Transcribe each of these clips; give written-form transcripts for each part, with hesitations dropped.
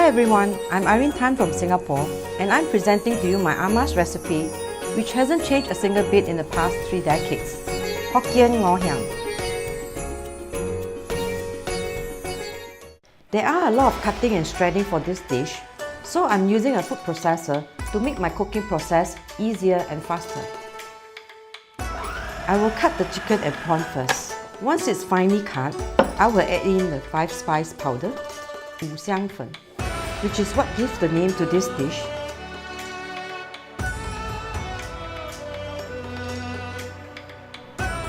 everyone, I'm Irene Tan from Singapore, and I'm presenting to you my Ama's recipe, which hasn't changed a single bit in the past 3 decades. Hokkien Ngoh Hiang. There are a lot of cutting and shredding for this dish, so I'm using a food processor to make my cooking process easier and faster. I will cut the chicken and prawn first. Once it's finely cut, I will add in the 5-spice powder, 五香粉, which is what gives the name to this dish.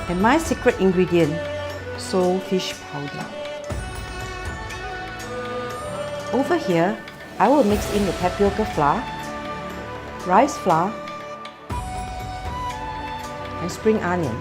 And my secret ingredient, fish powder. Over here, I will mix in the tapioca flour, rice flour, and spring onion.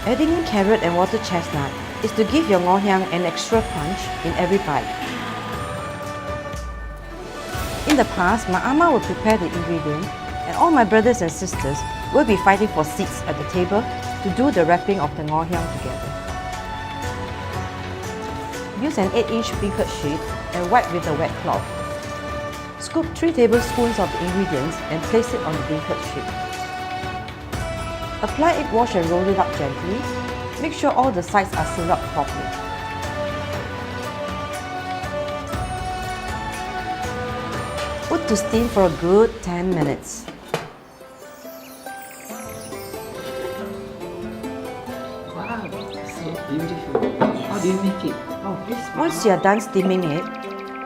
Adding in carrot and water chestnut is to give your Ngoh Hiang an extra punch in every bite. In the past, my Ama would prepare the ingredient, and all my brothers and sisters will be fighting for seats at the table to do the wrapping of the Ngoh Hiang together. Use an 8-inch beancurd sheet and wipe with a wet cloth. Scoop 3 tablespoons of the ingredients and place it on the beancurd sheet. Apply egg wash and roll it up gently. Make sure all the sides are sealed up properly. Put to steam for a good 10 minutes. Wow, so beautiful. How do you make it? Oh, please. Once you are done steaming it,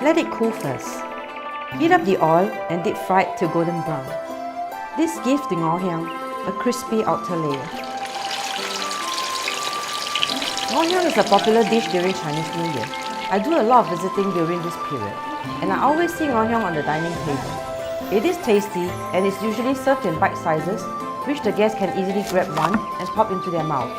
let it cool first. Heat up the oil and deep fry it to golden brown. This gives the Ngoh Hiang a crispy outer layer. Ngoh Hiang is a popular dish during Chinese New Year. I do a lot of visiting during this period, and I always see Ngoh Hiang on the dining table. It is tasty and is usually served in bite sizes, which the guests can easily grab one and pop into their mouths.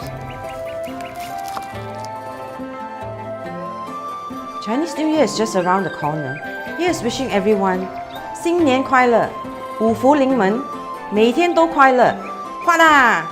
Chinese New Year is just around the corner. Here's wishing everyone 新年快乐，五福临门，每天都快乐，快啦！